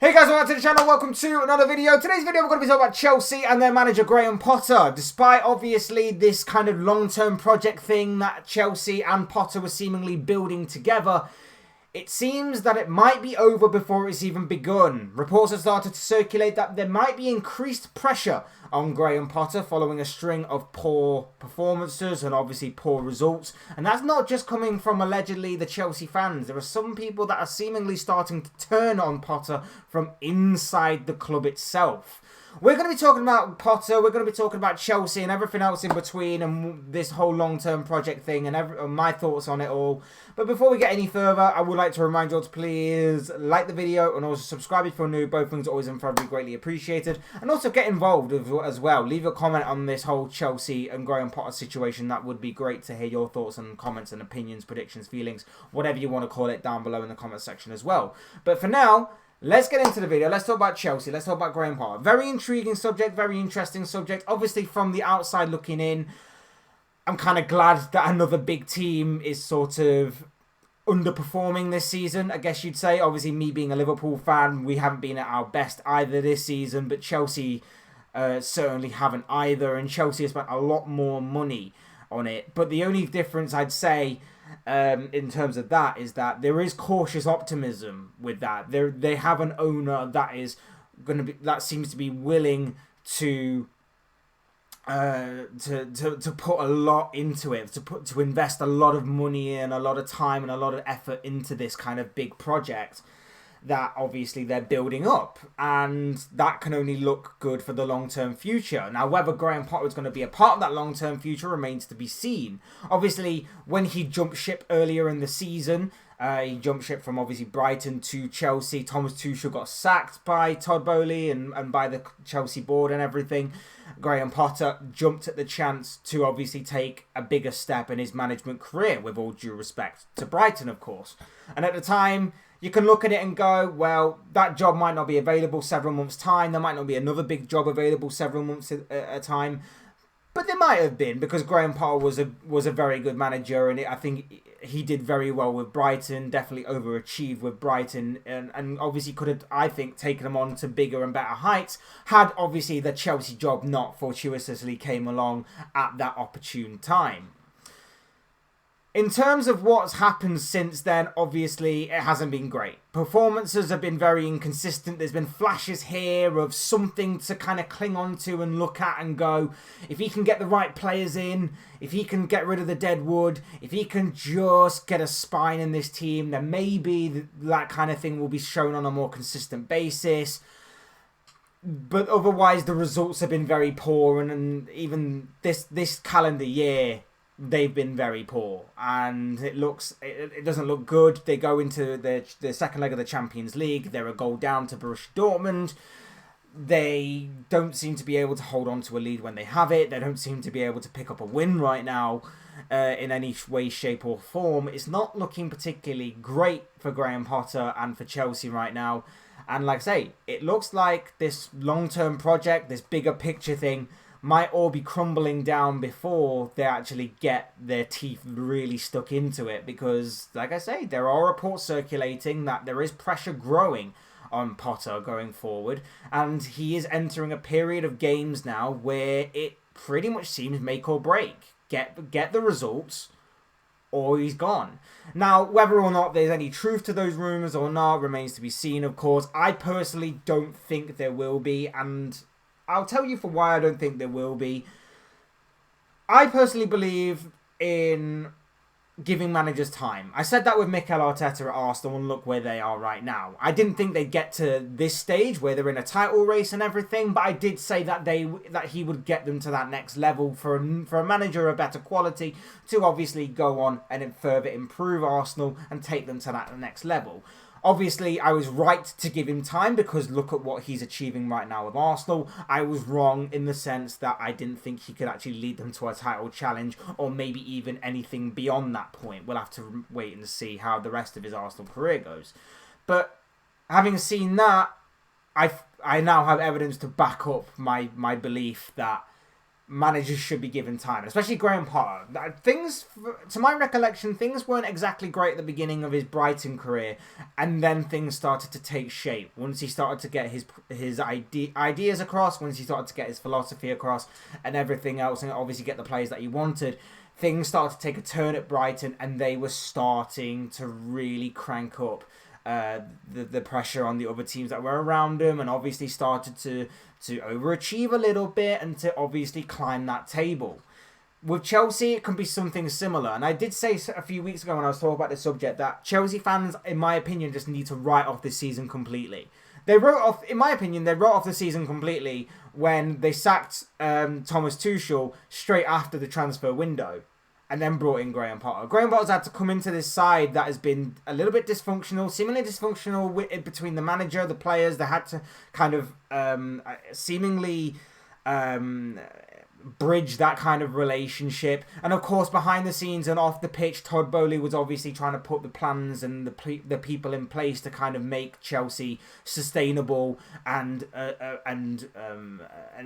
Hey guys, welcome to the channel, welcome to another video. Today's video we're going to be talking about Chelsea and their manager Graham Potter. Despite obviously this kind of long-term project thing that Chelsea and Potter were seemingly building together, it seems that it might be over before it's even begun. Reports have started to circulate that there might be increased pressure on Graham Potter following a string of poor performances and obviously poor results. And that's not just coming from allegedly the Chelsea fans. There are some people that are seemingly starting to turn on Potter from inside the club itself. We're going to be talking about Potter, we're going to be talking about Chelsea and everything else in between and this whole long-term project thing and my thoughts on it all. But before we get any further, I would like to remind you all to please like the video and also subscribe if you're new. Both things are always and forever greatly appreciated. And also get involved as well. Leave a comment on this whole Chelsea and Graham Potter situation. That would be great to hear your thoughts and comments and opinions, predictions, feelings, whatever you want to call it down below in the comment section as well. But for now, let's get into the video. Let's talk about Chelsea. Let's talk about Graham Potter. Very intriguing subject, very interesting subject. Obviously, from the outside looking in, I'm kind of glad that another big team is sort of underperforming this season, I guess you'd say. Obviously, me being a Liverpool fan, we haven't been at our best either this season, but Chelsea certainly haven't either, and Chelsea has spent a lot more money on it. But the only difference I'd say in terms of that is that there is cautious optimism with that. They have an owner that is going to be, that seems to be willing to put a lot into it, to invest a lot of money and a lot of time and a lot of effort into this kind of big project that obviously they're building up, and that can only look good for the long-term future. Now, whether Graham Potter is going to be a part of that long-term future remains to be seen. Obviously, when he jumped ship earlier in the season, he jumped ship from obviously Brighton to Chelsea. Thomas Tuchel got sacked by Todd Boehly and by the Chelsea board and everything. Graham Potter jumped at the chance to obviously take a bigger step in his management career, with all due respect to Brighton, of course. And at the time, you can look at it and go, well, that job might not be available several months' time. There might not be another big job available several months at a time. But there might have been, because Graham Potter was a very good manager, and I think he did very well with Brighton, definitely overachieved with Brighton, and obviously could have, I think, taken them on to bigger and better heights, had obviously the Chelsea job not fortuitously came along at that opportune time. In terms of what's happened since then, obviously, it hasn't been great. Performances have been very inconsistent. There's been flashes here of something to kind of cling on to and look at and go, if he can get the right players in, if he can get rid of the dead wood, if he can just get a spine in this team, then maybe that kind of thing will be shown on a more consistent basis. But otherwise, the results have been very poor, and even this calendar year, they've been very poor, and it doesn't look good. They go into the second leg of the Champions League. They're a goal down to Borussia Dortmund. They don't seem to be able to hold on to a lead when they have it. They don't seem to be able to pick up a win right now in any way, shape or form. It's not looking particularly great for Graham Potter and for Chelsea right now. And like I say, it looks like this long-term project, this bigger picture thing, might all be crumbling down before they actually get their teeth really stuck into it. Because, like I say, there are reports circulating that there is pressure growing on Potter going forward. And he is entering a period of games now where it pretty much seems make or break. Get the results, or he's gone. Now, whether or not there's any truth to those rumours or not remains to be seen, of course. I personally don't think there will be, and I'll tell you for why I don't think there will be. I personally believe in giving managers time. I said that with Mikel Arteta at Arsenal, and look where they are right now. I didn't think they'd get to this stage where they're in a title race and everything, but I did say that he would get them to that next level for a manager of better quality to obviously go on and further improve Arsenal and take them to that next level. Obviously, I was right to give him time, because look at what he's achieving right now with Arsenal. I was wrong in the sense that I didn't think he could actually lead them to a title challenge, or maybe even anything beyond that point. We'll have to wait and see how the rest of his Arsenal career goes. But having seen that, I now have evidence to back up my belief that managers should be given time, especially Graham Potter. Things, to my recollection, things weren't exactly great at the beginning of his Brighton career, and then things started to take shape. Once he started to get his ideas across, once he started to get his philosophy across, and everything else, and obviously get the players that he wanted, things started to take a turn at Brighton, and they were starting to really crank up the pressure on the other teams that were around him, and obviously started to overachieve a little bit and to obviously climb that table. With Chelsea, it can be something similar. And I did say a few weeks ago when I was talking about this subject that Chelsea fans, in my opinion, just need to write off this season completely. In my opinion, they wrote off the season completely when they sacked Thomas Tuchel straight after the transfer window, and then brought in Graham Potter. Graham Potter's had to come into this side that has been a little bit dysfunctional, seemingly dysfunctional between the manager, the players. They had to kind of seemingly bridge that kind of relationship. And of course, behind the scenes and off the pitch, Todd Boehly was obviously trying to put the plans and the people in place to kind of make Chelsea sustainable and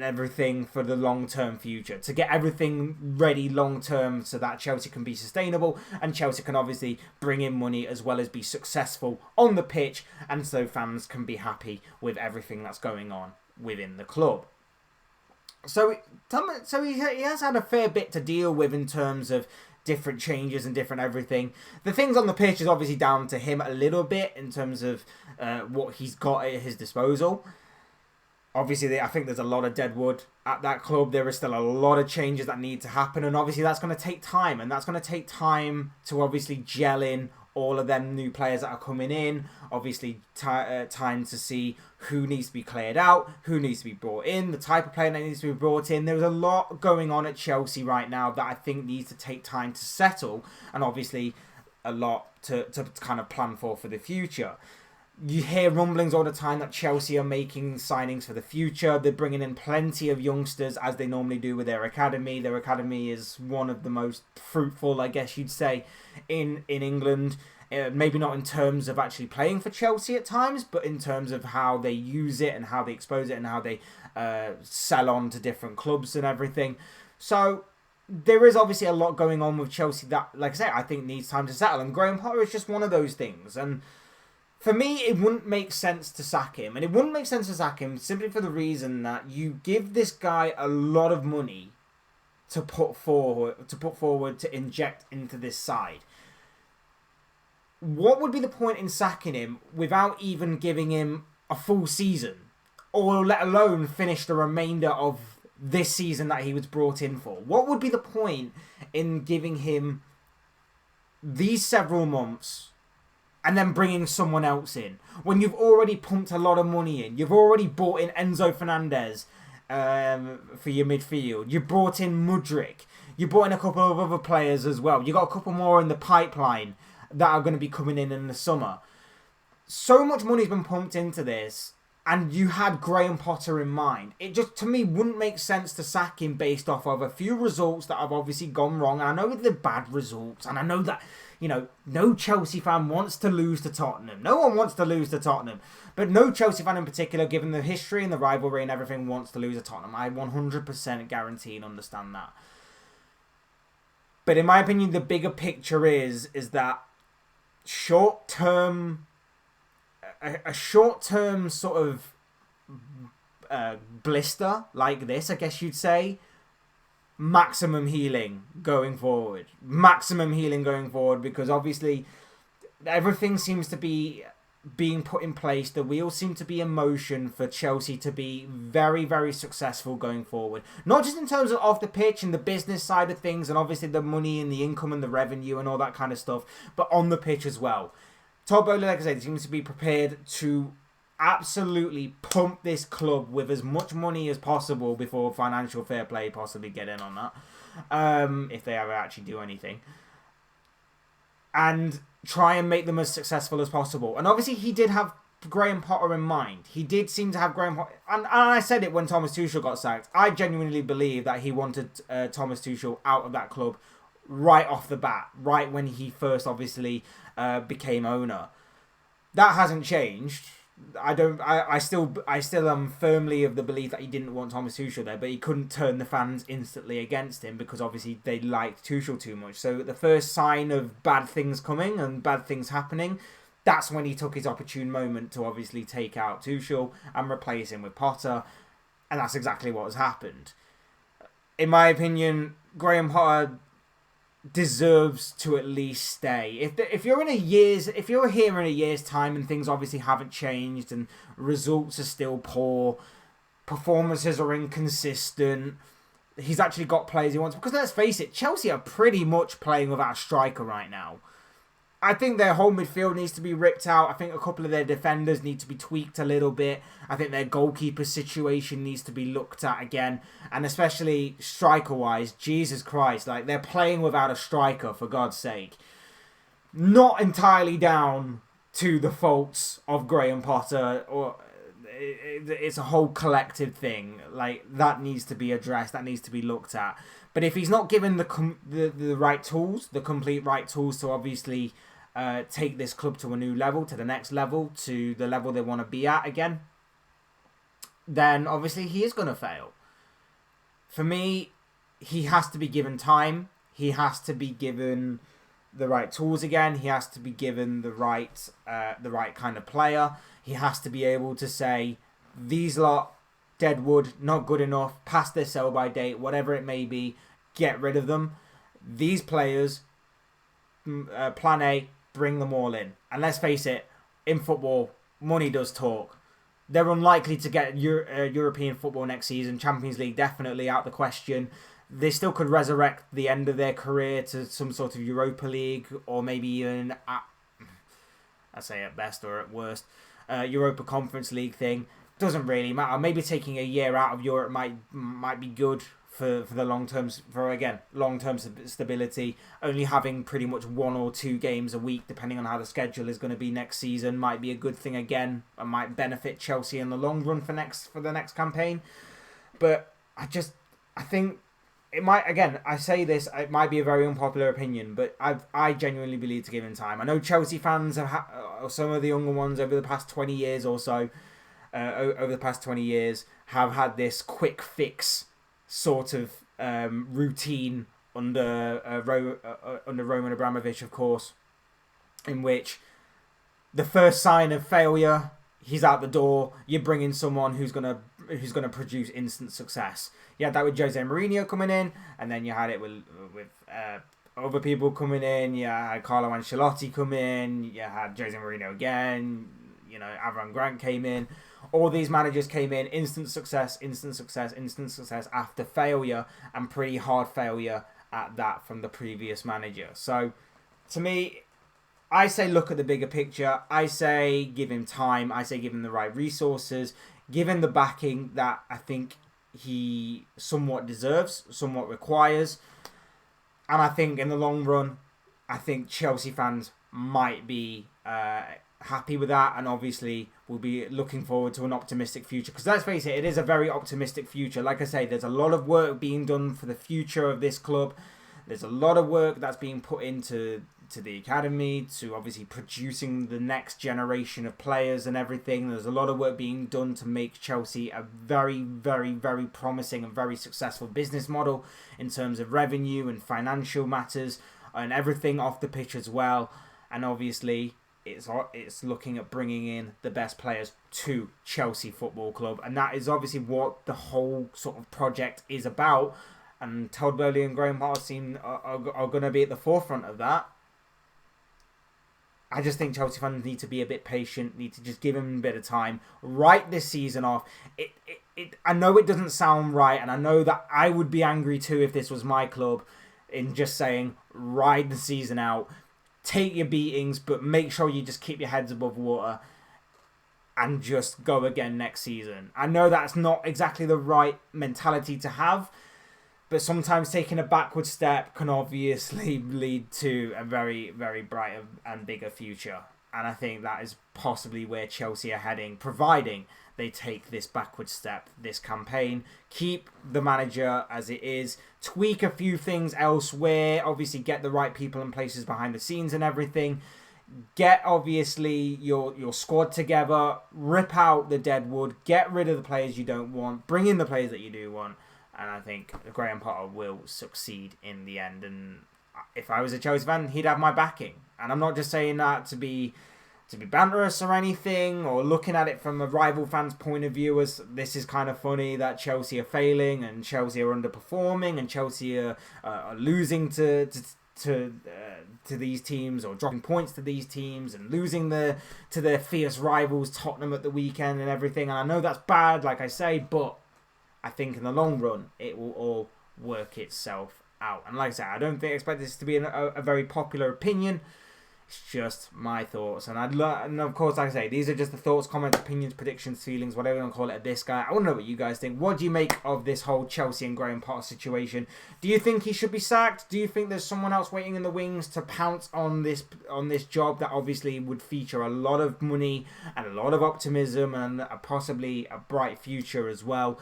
everything for the long-term future, to get everything ready long-term so that Chelsea can be sustainable and Chelsea can obviously bring in money as well as be successful on the pitch, and so fans can be happy with everything that's going on within the club. So he has had a fair bit to deal with in terms of different changes and different everything. The things on the pitch is obviously down to him a little bit in terms of what he's got at his disposal. Obviously, I think there's a lot of dead wood at that club. There is still a lot of changes that need to happen, and obviously that's going to take time, and that's going to take time to obviously gel in all of them new players that are coming in. Obviously, time to see who needs to be cleared out, who needs to be brought in, the type of player that needs to be brought in. There's a lot going on at Chelsea right now that I think needs to take time to settle, and obviously a lot to kind of plan for the future. You hear rumblings all the time that Chelsea are making signings for the future. They're bringing in plenty of youngsters, as they normally do with their academy. Their academy is one of the most fruitful, I guess you'd say, in England. Maybe not in terms of actually playing for Chelsea at times, but in terms of how they use it and how they expose it and how they sell on to different clubs and everything. So there is obviously a lot going on with Chelsea that, like I say, I think needs time to settle. And Graham Potter is just one of those things. And for me, it wouldn't make sense to sack him. And it wouldn't make sense to sack him simply for the reason that you give this guy a lot of money to put forward, to inject into this side. What would be the point in sacking him without even giving him a full season? Or let alone finish the remainder of this season that he was brought in for? What would be the point in giving him these several months and then bringing someone else in when you've already pumped a lot of money in? You've already bought in Enzo Fernandez for your midfield. You brought in Mudryk. You brought in a couple of other players as well. You got a couple more in the pipeline that are going to be coming in the summer. So much money's been pumped into this, and you had Graham Potter in mind. It just, to me, wouldn't make sense to sack him based off of a few results that have obviously gone wrong. And I know they're bad results, and I know that, no Chelsea fan wants to lose to Tottenham. No one wants to lose to Tottenham. But no Chelsea fan in particular, given the history and the rivalry and everything, wants to lose to Tottenham. I 100% guarantee and understand that. But in my opinion, the bigger picture is that a short-term sort of blister like this, I guess you'd say, maximum healing going forward. Because obviously everything seems to be being put in place. The wheels seem to be in motion for Chelsea to be very, very successful going forward. Not just in terms of off the pitch and the business side of things and obviously the money and the income and the revenue and all that kind of stuff, but on the pitch as well. Todd Boehly, like I said, seems to be prepared to absolutely pump this club with as much money as possible before financial fair play possibly get in on that, if they ever actually do anything, and try and make them as successful as possible. And obviously he did have Graham Potter in mind. He did seem to have Graham Potter, and I said it when Thomas Tuchel got sacked. I genuinely believe that he wanted Thomas Tuchel out of that club right off the bat, right when he first obviously became owner. That hasn't changed. I still am firmly of the belief that he didn't want Thomas Tuchel there, but he couldn't turn the fans instantly against him because obviously they liked Tuchel too much. So the first sign of bad things coming and bad things happening, that's when he took his opportune moment to obviously take out Tuchel and replace him with Potter, and that's exactly what has happened. In my opinion, Graham Potter deserves to at least stay. If you're here in a year's time and things obviously haven't changed and results are still poor, performances are inconsistent, he's actually got players he wants. Because let's face it, Chelsea are pretty much playing without a striker right now. I think their whole midfield needs to be ripped out. I think a couple of their defenders need to be tweaked a little bit. I think their goalkeeper situation needs to be looked at again. And especially striker-wise, Jesus Christ, like they're playing without a striker, for God's sake. Not entirely down to the faults of Graham Potter, or it's a whole collective thing. Like, that needs to be addressed, that needs to be looked at. But if he's not given the right tools, the complete right tools to obviously take this club to a new level, to the next level, to the level they want to be at again, then obviously he is going to fail. For me, he has to be given time. He has to be given the right tools again. He has to be given the right kind of player. He has to be able to say, these lot, deadwood, not good enough, past their sell-by date, whatever it may be, get rid of them. These players, plan A, bring them all in. And let's face it, in football, money does talk. They're unlikely to get European football next season. Champions League definitely out the question. They still could resurrect the end of their career to some sort of Europa League, or maybe even, I say at best or at worst, Europa Conference League thing. Doesn't really matter. Maybe taking a year out of Europe might be good for the long-term stability. Only having pretty much 1 or 2 games a week, depending on how the schedule is going to be next season, might be a good thing again, and might benefit Chelsea in the long run for the next campaign. But I think it might, again, I say this, it might be a very unpopular opinion, but I genuinely believe to give him time. I know Chelsea fans have some of the younger ones over the past 20 years or so, over the past 20 years, have had this quick fix sort of routine under Roman Abramovich, of course, in which the first sign of failure, he's out the door. You bring in someone who's gonna produce instant success. You had that with Jose Mourinho coming in, and then you had it with other people coming in. You had Carlo Ancelotti come in. You had Jose Mourinho again. You know, Avram Grant came in. All these managers came in, instant success after failure, and pretty hard failure at that from the previous manager. So, to me, I say look at the bigger picture. I say give him time. I say give him the right resources. Give him the backing that I think he somewhat deserves, somewhat requires. And I think in the long run, I think Chelsea fans might be happy with that, and obviously we'll be looking forward to an optimistic future, because let's face it is a very optimistic future. Like I say, there's a lot of work being done for the future of this club. There's a lot of work that's being put into the academy, to obviously producing the next generation of players and everything. There's a lot of work being done to make Chelsea a very, very, very promising and very successful business model in terms of revenue and financial matters and everything off the pitch as well. And obviously it's looking at bringing in the best players to Chelsea Football Club, and that is obviously what the whole sort of project is about. And Todd Boehly and Graham Potter are going to be at the forefront of that. I just think Chelsea fans need to be a bit patient, need to just give him a bit of time, write this season off. I know it doesn't sound right, and I know that I would be angry too if this was my club, in just saying ride the season out. Take your beatings, but make sure you just keep your heads above water and just go again next season. I know that's not exactly the right mentality to have, but sometimes taking a backward step can obviously lead to a very, very bright and bigger future. And I think that is possibly where Chelsea are heading, providing they take this backward step this campaign. Keep the manager as it is. Tweak a few things elsewhere. Obviously get the right people and places behind the scenes and everything. get obviously your squad together, rip out the dead wood, get rid of the players you don't want, bring in the players that you do want, and I think Graham Potter will succeed in the end. And if I was a Chelsea fan, he'd have my backing. And I'm not just saying that to be banterous or anything, or looking at it from a rival fan's point of view as this is kind of funny that Chelsea are failing and Chelsea are underperforming and Chelsea are losing to these teams, or dropping points to these teams and losing to their fierce rivals Tottenham at the weekend and everything. And I know that's bad, like I say, but I think in the long run it will all work itself out. And like I said, I don't expect this to be a very popular opinion. It's just my thoughts, and and of course, like I say, these are just the thoughts, comments, opinions, predictions, feelings, whatever you want to call it, of this guy. I want to know what you guys think. What do you make of this whole Chelsea and Graham Potter situation? Do you think he should be sacked? Do you think there's someone else waiting in the wings to pounce on this job that obviously would feature a lot of money and a lot of optimism and possibly a bright future as well?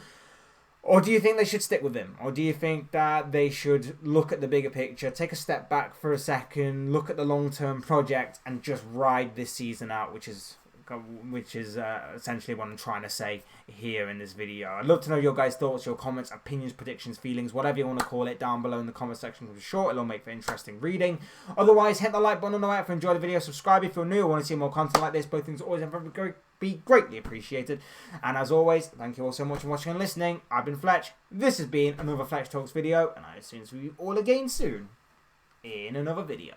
Or do you think they should stick with him? Or do you think that they should look at the bigger picture, take a step back for a second, look at the long-term project, and just ride this season out, which is essentially what I'm trying to say here in this video. I'd love to know your guys' thoughts, your comments, opinions, predictions, feelings, whatever you want to call it, down below in the comment section. It'll be short, it'll make for interesting reading. Otherwise, hit the like button on the way if you enjoyed the video, subscribe if you're new or want to see more content like this. Both things are always be greatly appreciated. And as always, thank you all so much for watching and listening. I've been Fletch. This has been another Fletch Talks video, and I'll see you all again soon in another video.